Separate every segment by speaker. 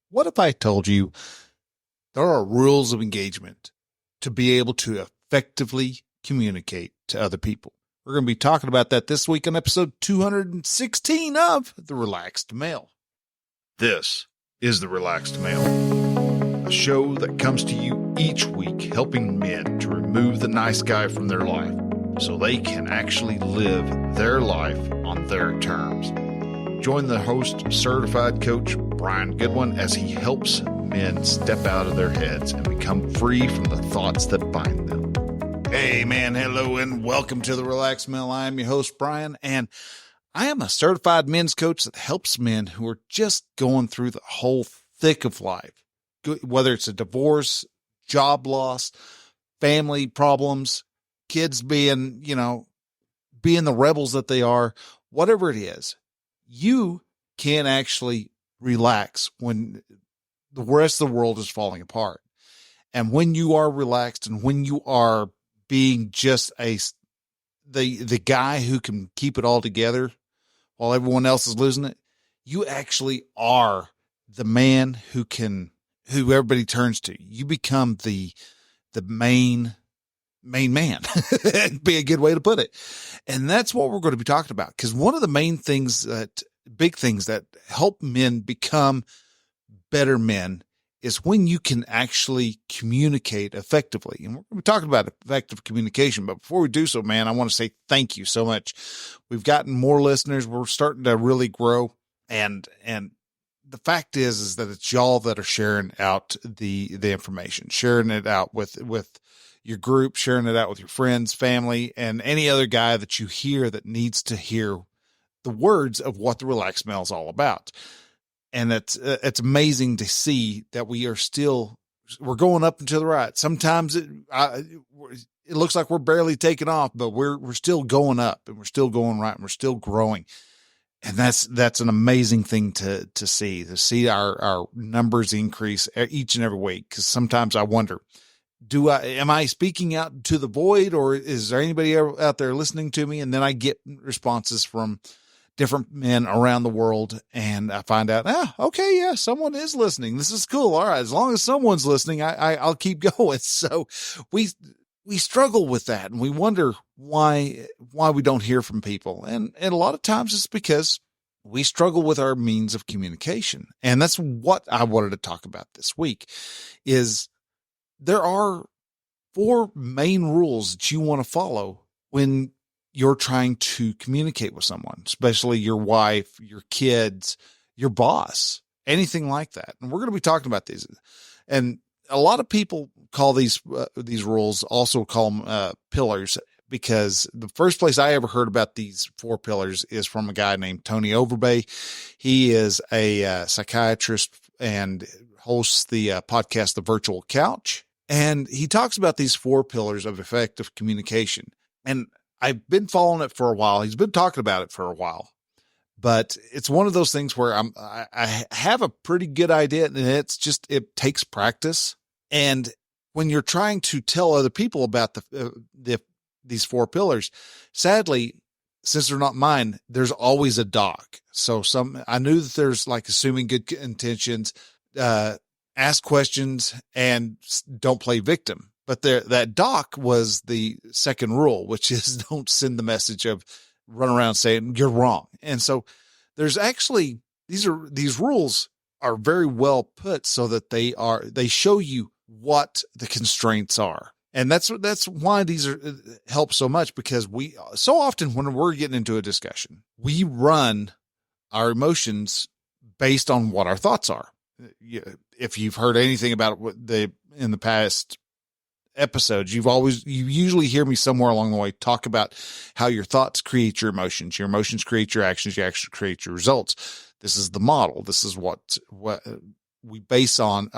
Speaker 1: What if I told you there are rules of engagement to be able to effectively communicate to other people? We're going to be talking about that this week on episode 216 of The Relaxed Male. This is The Relaxed Male, a show that comes to you each week helping men to remove the nice guy from their life so they can actually live their life on their terms. Join the host, certified coach Brian Goodwin, as he helps men step out of their heads and become free from the thoughts that bind them. Hey man, hello and welcome to The Relaxed Male. I am your host Brian, and I am a certified men's coach that helps men who are just going through the whole thick of life, whether it's a divorce, job loss, family problems, kids being the rebels that they are, whatever it is. You can actually relax when the rest of the world is falling apart. And when you are relaxed and when you are being just the guy who can keep it all together while everyone else is losing it, you actually are the man who everybody turns to. You become the main man. It'd be a good way to put it. And that's what we're going to be talking about. Because one of the big things that help men become better men is when you can actually communicate effectively. And we're going to be talking about effective communication. But before we do so, man, I want to say thank you so much. We've gotten more listeners. We're starting to really grow. And the fact is that it's y'all that are sharing out the information, sharing it out with your group, sharing it out with your friends, family, and any other guy that you hear that needs to hear the words of what The Relaxed Male is all about. And it's amazing to see that we're going up and to the right. Sometimes it looks like we're barely taking off, but we're still going up and we're still going right and we're still growing. And that's an amazing thing to see our numbers increase each and every week. Cause sometimes I wonder, am I speaking out to the void, or is there anybody out there listening to me? And then I get responses from different men around the world, and I find out, okay, yeah, someone is listening. This is cool. All right. As long as someone's listening, I'll keep going. So we struggle with that, and we wonder why we don't hear from people. And a lot of times it's because we struggle with our means of communication. And that's what I wanted to talk about this week is there are 4 main rules that you want to follow when you're trying to communicate with someone, especially your wife, your kids, your boss, anything like that. And we're going to be talking about these. And a lot of people call these rules, also call them pillars, because the first place I ever heard about these 4 pillars is from a guy named Tony Overbay. He is a psychiatrist and hosts the podcast, The Virtual Couch. And he talks about these 4 pillars of effective communication. And I've been following it for a while. He's been talking about it for a while, but it's one of those things where I have a pretty good idea, and it takes practice. And when you're trying to tell other people about these 4 pillars, sadly, since they're not mine, there's always a doc. So I knew that there's like assuming good intentions, ask questions, and don't play victim. But that doc was the second rule, which is don't send the message of run around saying you're wrong. And so there's actually, these rules are very well put so that they show you what the constraints are. And that's why these help so much, because so often when we're getting into a discussion, we run our emotions based on what our thoughts are. If you've heard anything about in the past episodes, you usually hear me somewhere along the way talk about how your thoughts create your emotions create your actions create your results. This is the model. This is what we base on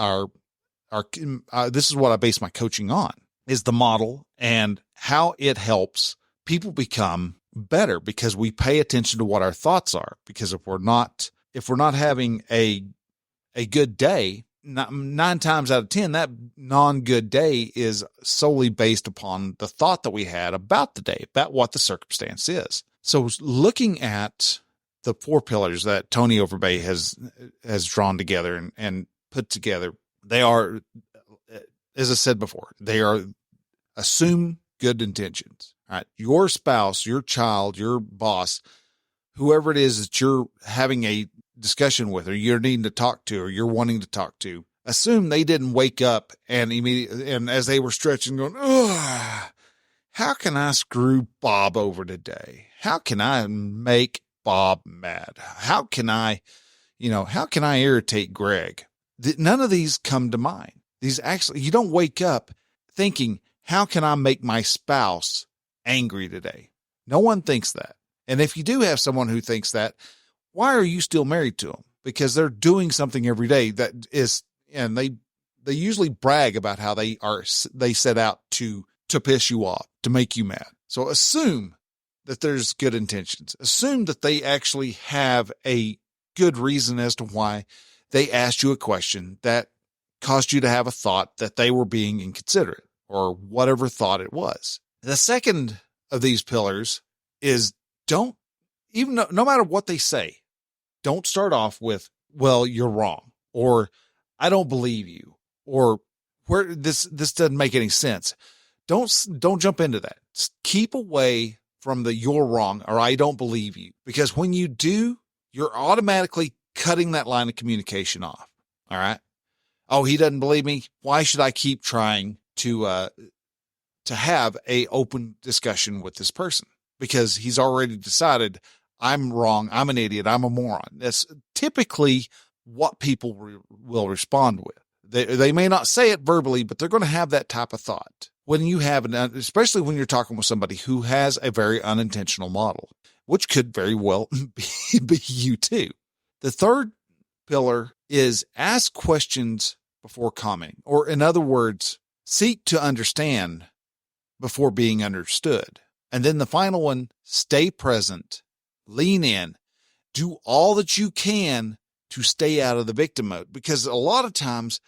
Speaker 1: this is what I base my coaching on, is the model and how it helps people become better, because we pay attention to what our thoughts are. Because if we're not having a good day, 9 times out of 10, that non-good day is solely based upon the thought that we had about the day, about what the circumstance is. So looking at the 4 pillars that Tony Overbay has drawn together and put together. They are, as I said before, they are assume good intentions. All right. Your spouse, your child, your boss, whoever it is that you're having a discussion with, or you're needing to talk to, or you're wanting to talk to, assume they didn't wake up and immediately, and as they were stretching, going, "Ugh, how can I screw Bob over today? How can I make Bob mad? How can I irritate Greg?" None of these come to mind. These actually, you don't wake up thinking, how can I make my spouse angry today? No one thinks that. And if you do have someone who thinks that, why are you still married to them? Because they're doing something every day that is, and they usually brag about how they set out to piss you off, to make you mad. So assume that there's good intentions. Assume that they actually have a good reason as to why they asked you a question that caused you to have a thought that they were being inconsiderate, or whatever thought it was. The second of these pillars is no matter what they say, don't start off with, "Well, you're wrong," or "I don't believe you," or "Where this doesn't make any sense." Don't jump into that. Keep away from the "you're wrong" or "I don't believe you," because when you do, you're automatically cutting that line of communication off. All right. "Oh, he doesn't believe me. Why should I keep trying to have a open discussion with this person? Because he's already decided I'm wrong. I'm an idiot. I'm a moron." That's typically what people will respond with. They may not say it verbally, but they're going to have that type of thought. When you have especially when you're talking with somebody who has a very unintentional model, which could very well be you too. The third pillar is ask questions before commenting, or in other words, seek to understand before being understood. And then the final one, stay present, lean in, do all that you can to stay out of the victim mode. Because a lot of times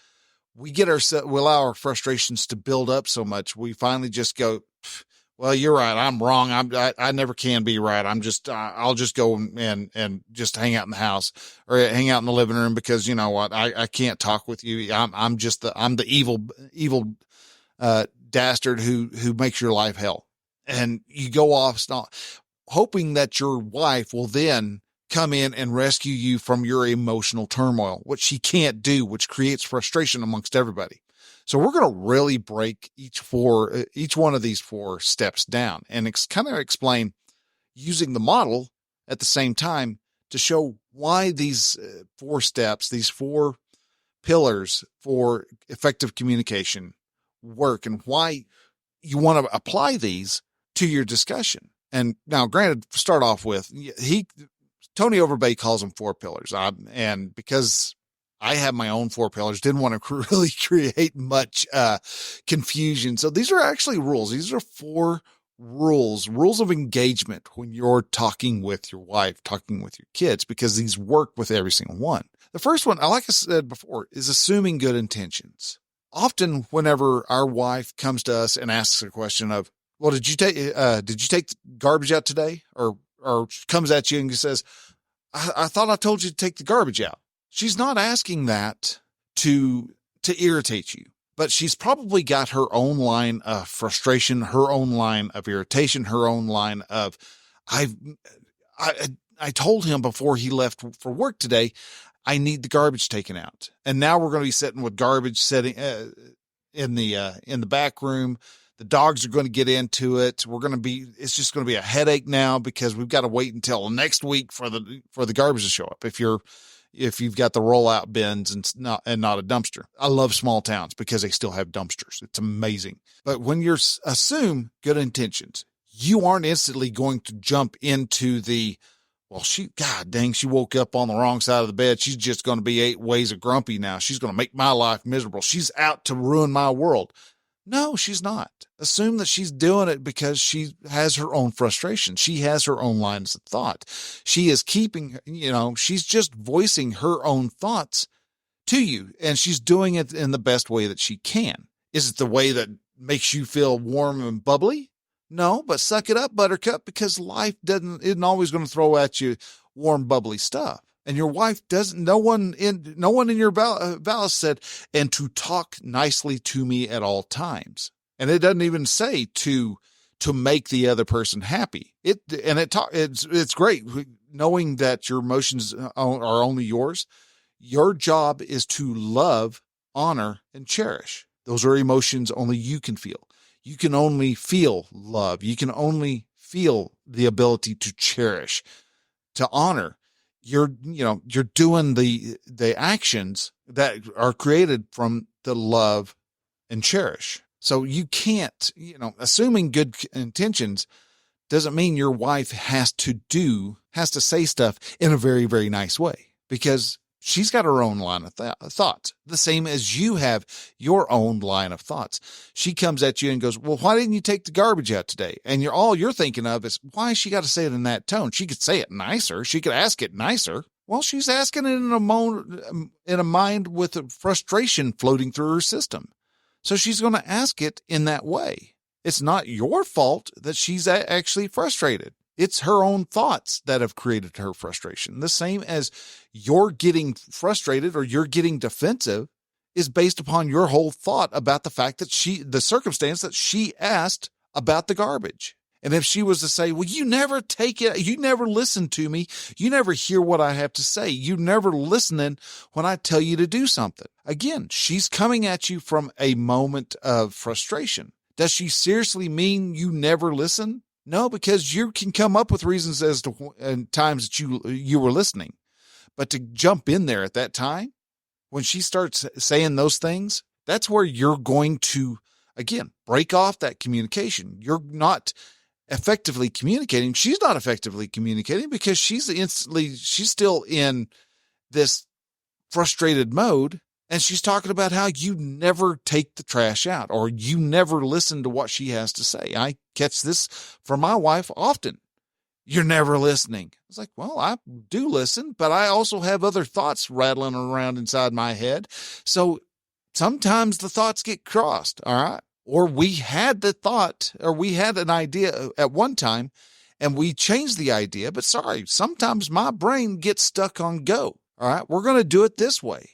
Speaker 1: we allow our frustrations to build up so much. We finally just go, "Well, you're right. I'm wrong. I never can be right. I'll just go and just hang out in the house or hang out in the living room because you know what? I can't talk with you. I'm the evil dastard who makes your life hell." And you go off hoping that your wife will then come in and rescue you from your emotional turmoil, which she can't do, which creates frustration amongst everybody. So we're going to really break each one of these 4 steps down and kind of explain using the model at the same time to show why these 4 steps, these 4 pillars for effective communication work and why you want to apply these to your discussion. And now, granted, start off with Tony Overbay calls them 4 pillars. And because I have my own 4 pillars, didn't want to really create much confusion. So these are actually rules. These are 4 rules of engagement when you're talking with your wife, talking with your kids, because these work with every single one. The first one, like I said before, is assuming good intentions. Often whenever our wife comes to us and asks a question of, "Well, did you take the garbage out today?" Or comes at you and says, I thought I told you to take the garbage out." She's not asking that to irritate you, but she's probably got her own line of frustration, her own line of irritation, her own line of, I told him before he left for work today, I need the garbage taken out. And now we're going to be sitting with garbage sitting in the back room. The dogs are going to get into it. It's just going to be a headache now because we've got to wait until next week for the garbage to show up. If you've got the rollout bins and not a dumpster. I love small towns because they still have dumpsters. It's amazing. But when you assume good intentions, you aren't instantly going to jump into well, God dang, she woke up on the wrong side of the bed. She's just going to be 8 ways of grumpy now. She's going to make my life miserable. She's out to ruin my world. No, she's not. Assume that she's doing it because she has her own frustration. She has her own lines of thought. She is she's just voicing her own thoughts to you, and she's doing it in the best way that she can. Is it the way that makes you feel warm and bubbly? No, but suck it up, buttercup, because life isn't always going to throw at you warm, bubbly stuff. And your wife doesn't, no one in your vows said, and to talk nicely to me at all times. And it doesn't even say to make the other person happy. It's great knowing that your emotions are only yours. Your job is to love, honor, and cherish. Those are emotions only you can feel. You can only feel love. You can only feel the ability to cherish, to honor. You're doing the actions that are created from the love and cherish. So you can't, assuming good intentions doesn't mean your wife has to say stuff in a very, very nice way, because she's got her own line of thoughts, the same as you have your own line of thoughts. She comes at you and goes, well, why didn't you take the garbage out today? And all you're thinking of is, why she got to say it in that tone? She could say it nicer. She could ask it nicer. Well, she's asking it in a mind with frustration floating through her system. So she's going to ask it in that way. It's not your fault that she's actually frustrated. It's her own thoughts that have created her frustration. The same as you're getting frustrated or you're getting defensive is based upon your whole thought about the fact that the circumstance that she asked about the garbage. And if she was to say, well, you never take it, you never listen to me, you never hear what I have to say, you never listening when I tell you to do something. Again, she's coming at you from a moment of frustration. Does she seriously mean you never listen? No, because you can come up with reasons as to times that you were listening. But to jump in there at that time, when she starts saying those things, that's where you're going to, again, break off that communication. You're not effectively communicating. She's not effectively communicating because she's still in this frustrated mode. And she's talking about how you never take the trash out or you never listen to what she has to say. I catch this from my wife often. You're never listening. It's like, well, I do listen, but I also have other thoughts rattling around inside my head. So sometimes the thoughts get crossed. All right. Or we had the thought, or we had an idea at one time and we changed the idea, but sorry, sometimes my brain gets stuck on go. All right. We're going to do it this way.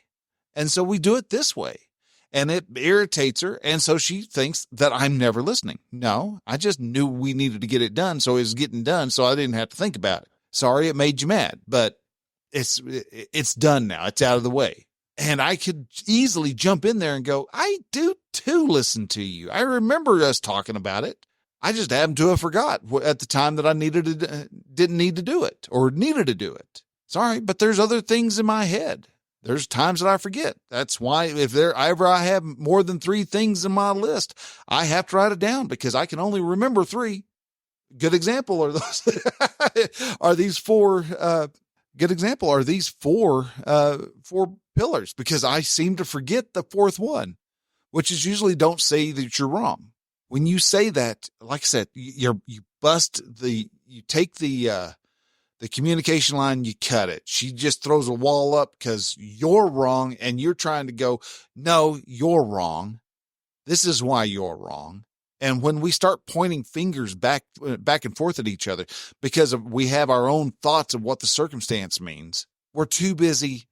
Speaker 1: And so we do it this way and it irritates her. And so she thinks that I'm never listening. No, I just knew we needed to get it done. So it was getting done. So I didn't have to think about it. Sorry, it made you mad, but it's done now. It's out of the way. And I could easily jump in there and go, I do too listen to you. I remember us talking about it. I just happened to have forgot at the time that I didn't need to do it or needed to do it. Sorry, but there's other things in my head. There's times that I forget. That's why if I have more than 3 things in my list, I have to write it down because I can only remember 3. Good example are those are these 4 good example are these 4 pillars, because I seem to forget the 4th one, which is usually don't say that you're wrong. When you say that, like I said, you take the communication line, you cut it. She just throws a wall up because you're wrong and you're trying to go, no, you're wrong. This is why you're wrong. And when we start pointing fingers back and forth at each other because we have our own thoughts of what the circumstance means, we're too busy.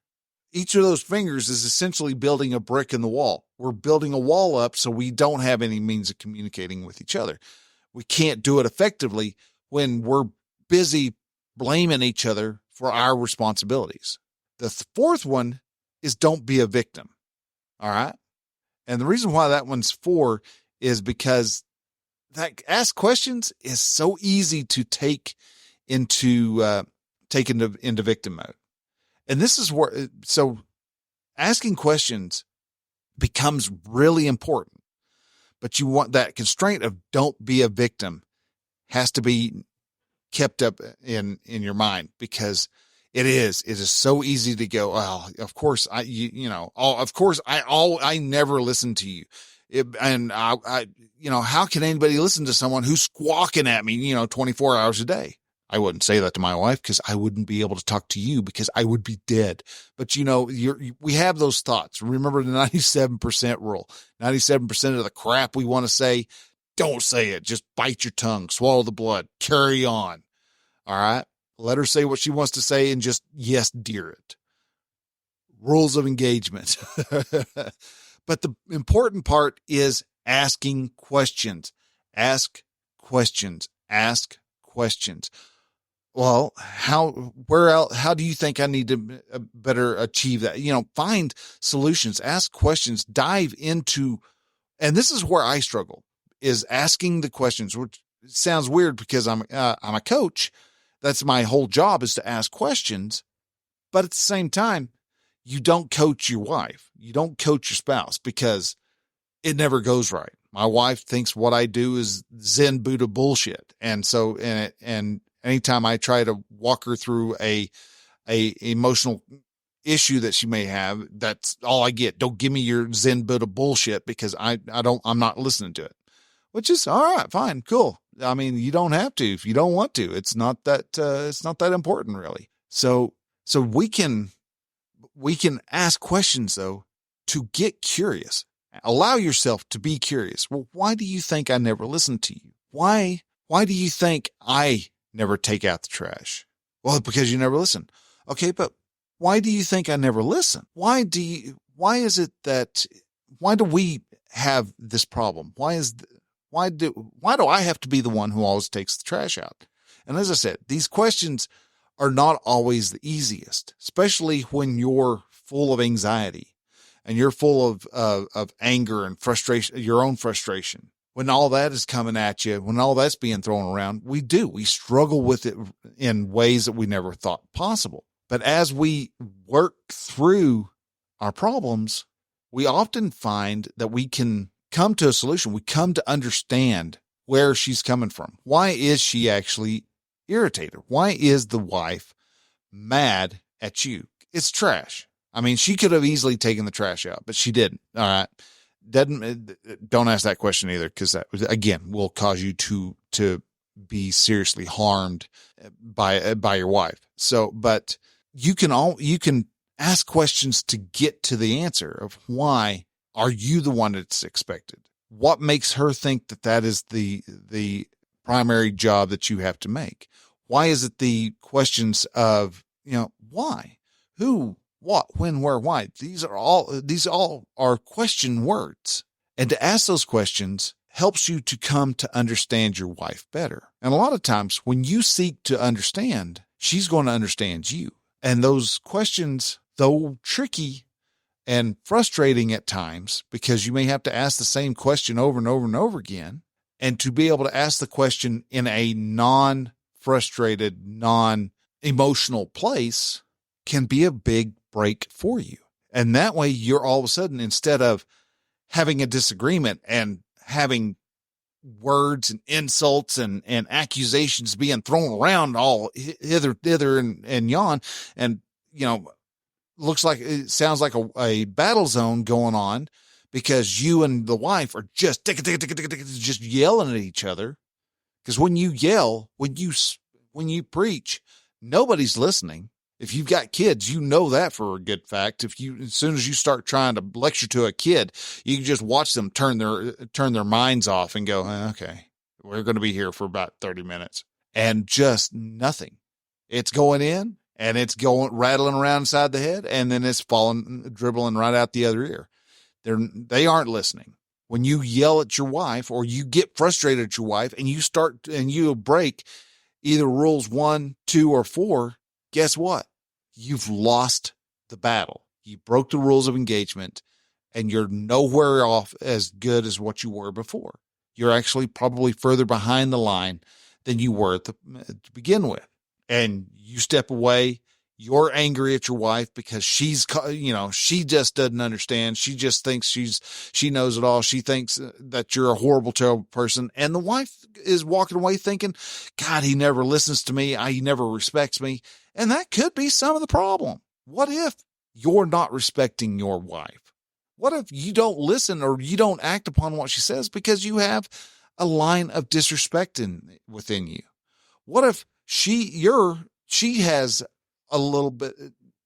Speaker 1: Each of those fingers is essentially building a brick in the wall. We're building a wall up so we don't have any means of communicating with each other. We can't do it effectively when we're busy blaming each other for our responsibilities. The 4th one is don't be a victim. All right. And the reason why that one's 4 is because that ask questions is so easy to take into victim mode. And this is where, so asking questions becomes really important, but you want that constraint of don't be a victim has to be kept up in your mind, because it is so easy to go, well, of course I never listen to you. How can anybody listen to someone who's squawking at me, 24 hours a day? I wouldn't say that to my wife because I wouldn't be able to talk to you because I would be dead. But we have those thoughts. Remember the 97% rule. 97% of the crap we want to say, don't say it. Just bite your tongue, swallow the blood, carry on. All right. Let her say what she wants to say and just yes, dear it. Rules of engagement. But the important part is asking questions. Ask questions. Ask questions. Well, how do you think I need to better achieve that? Find solutions, ask questions, dive into, and this is where I struggle, is asking the questions, which sounds weird because I'm a coach. That's my whole job, is to ask questions. But at the same time, you don't coach your wife. You don't coach your spouse because it never goes right. My wife thinks what I do is Zen Buddha bullshit. And so, and anytime I try to walk her through a emotional issue that she may have, that's all I get. Don't give me your Zen Buddha bullshit, because I'm not listening to it, which is all right. Fine. Cool. I mean, you don't have to, if you don't want to. It's not that important really. So we can ask questions though, to get curious. Allow yourself to be curious. Well, why do you think I never listened to you? Why do you think I never take out the trash? Well, because you never listen. Okay, but why do you think I never listen? Why do we have this problem? Why do I have to be the one who always takes the trash out? And as I said, these questions are not always the easiest, especially when you're full of anxiety and you're full of anger and frustration, your own frustration. When all that is coming at you, when all that's being thrown around, we struggle with it in ways that we never thought possible. But as we work through our problems, we often find that we can come to a solution. We come to understand where she's coming from. Why is she actually irritated? Why is the wife mad at you? It's trash. I mean, she could have easily taken the trash out, but she didn't. All right. Don't ask that question either, because that, again, will cause you to be seriously harmed by your wife. So, but you can ask questions to get to the answer of why are you the one that's expected? What makes her think that is the primary job that you have to make? Why is it the questions of, why, who, what, when, where, why? These all are question words. And to ask those questions helps you to come to understand your wife better. And a lot of times when you seek to understand, she's going to understand you. And those questions, though tricky and frustrating at times, because you may have to ask the same question over and over and over again, and to be able to ask the question in a non-frustrated, non-emotional place can be a big break for you. And that way you're all of a sudden, instead of having a disagreement and having words and insults and accusations being thrown around all hither and yon, and, sounds like a battle zone going on, because you and the wife are just yelling at each other. Because when you yell, when you preach, nobody's listening. If you've got kids, you know that for a good fact. As soon as you start trying to lecture to a kid, you can just watch them turn their minds off and go, okay, we're going to be here for about 30 minutes, and just nothing. It's going in and it's going rattling around inside the head, and then it's dribbling right out the other ear. They aren't listening. When you yell at your wife, or you get frustrated at your wife, and you break either rules 1, 2, or 4, guess what? You've lost the battle. You broke the rules of engagement, and you're nowhere off as good as what you were before. You're actually probably further behind the line than you were to begin with. And you step away, you're angry at your wife because she just doesn't understand. She just thinks she knows it all. She thinks that you're a horrible, terrible person. And the wife is walking away thinking, God, he never listens to me. He never respects me. And that could be some of the problem. What if you're not respecting your wife? What if you don't listen or you don't act upon what she says because you have a line of disrespect within you? What if she has a little bit,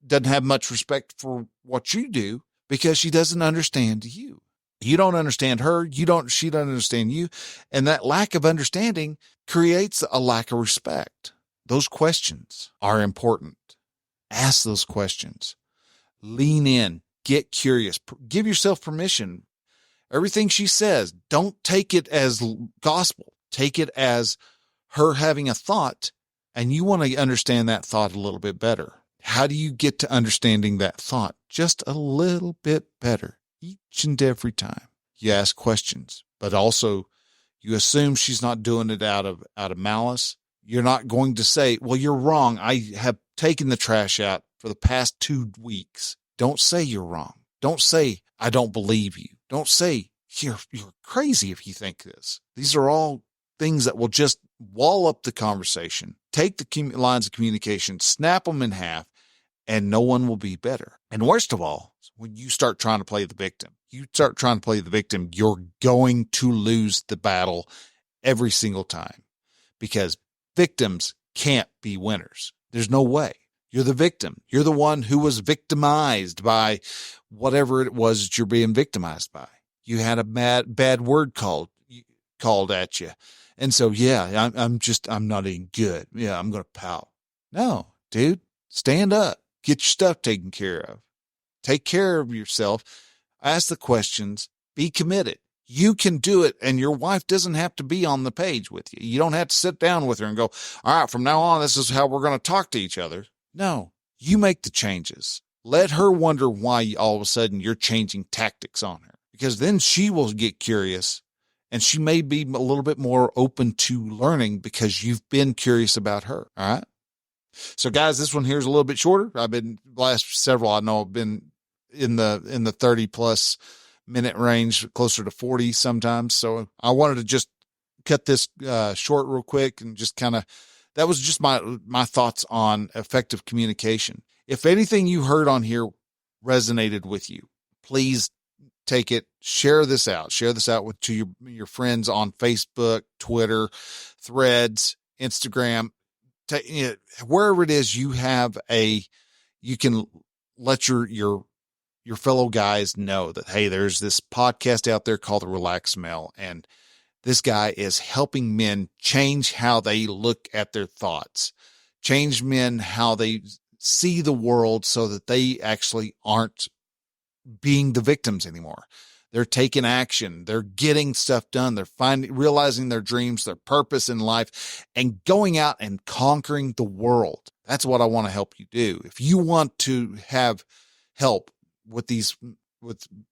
Speaker 1: doesn't have much respect for what you do because she doesn't understand you? You don't understand her. She doesn't understand you. And that lack of understanding creates a lack of respect. those questions are important. Ask those questions. Lean in. Get curious. Give yourself permission. Everything she says, don't take it as gospel. Take it as her having a thought, and you want to understand that thought a little bit better. How do you get to understanding that thought just a little bit better each and every time? You ask questions, but also you assume she's not doing it out of malice. You're not going to say, well, you're wrong. I have taken the trash out for the past 2 weeks. Don't say you're wrong. Don't say, I don't believe you. Don't say you're crazy if you think this. These are all things that will just wall up the conversation. Take the lines of communication, snap them in half, and no one will be better. And worst of all, when you start trying to play the victim, you're going to lose the battle every single time, because victims can't be winners. There's no way. You're the victim. You're the one who was victimized by whatever it was that you're being victimized by. You had a bad word called at you. And so, yeah, I'm not even good. Yeah, I'm going to pout. No, dude, stand up. Get your stuff taken care of. Take care of yourself. Ask the questions. Be committed. You can do it, and your wife doesn't have to be on the page with you. You don't have to sit down with her and go, all right, from now on, this is how we're going to talk to each other. No, you make the changes. Let her wonder why all of a sudden you're changing tactics on her, because then she will get curious, and she may be a little bit more open to learning because you've been curious about her. All right. So guys, this one here is a little bit shorter. I've been last several, I know I've been in the 30 plus minute range, closer to 40 sometimes. So I wanted to just cut this short real quick and just that was just my thoughts on effective communication. If anything you heard on here resonated with you, please take it, share this out to your friends on Facebook, Twitter, Threads, Instagram, wherever it is you can let your fellow guys know that, hey, there's this podcast out there called The Relaxed Male, and this guy is helping men change how they look at their thoughts, change men how they see the world so that they actually aren't being the victims anymore. They're taking action. They're getting stuff done. They're realizing their dreams, their purpose in life, and going out and conquering the world. That's what I want to help you do. If you want to have help with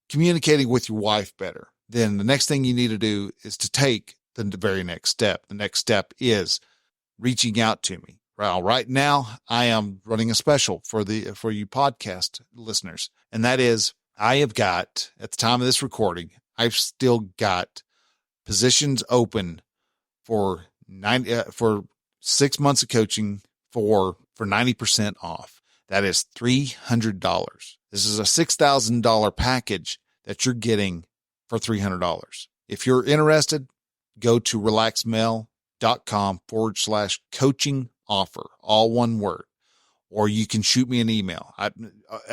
Speaker 1: communicating with your wife better, then the next thing you need to do is to take the very next step. The next step is reaching out to me. Well, right now I am running a special for you podcast listeners. And that is, I have got, at the time of this recording, I've still got positions open for 6 months of coaching for 90% off. That is $300. This is a $6,000 package that you're getting for $300. If you're interested, go to relaxedmale.com/coaching offer, all one word, or you can shoot me an email.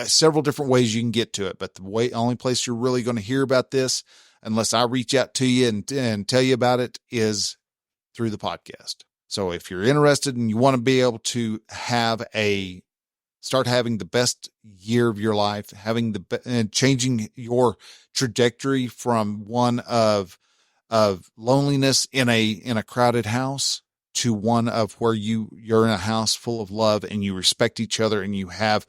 Speaker 1: Several different ways you can get to it, but the only place you're really going to hear about this, unless I reach out to you and tell you about it, is through the podcast. So if you're interested and you want to be able to start having the best year of your life, and changing your trajectory from one of loneliness in a crowded house to one of where you're in a house full of love and you respect each other and you have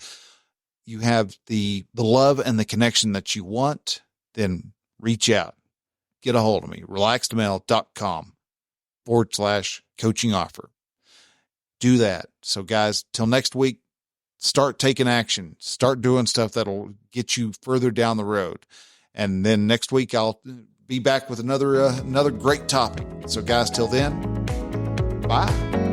Speaker 1: the love and the connection that you want, then reach out, get a hold of me, relaxedmale.com/coaching offer. Do that. So guys, till next week, start taking action, start doing stuff that'll get you further down the road. And then next week I'll be back with another great topic. So guys, till then, bye.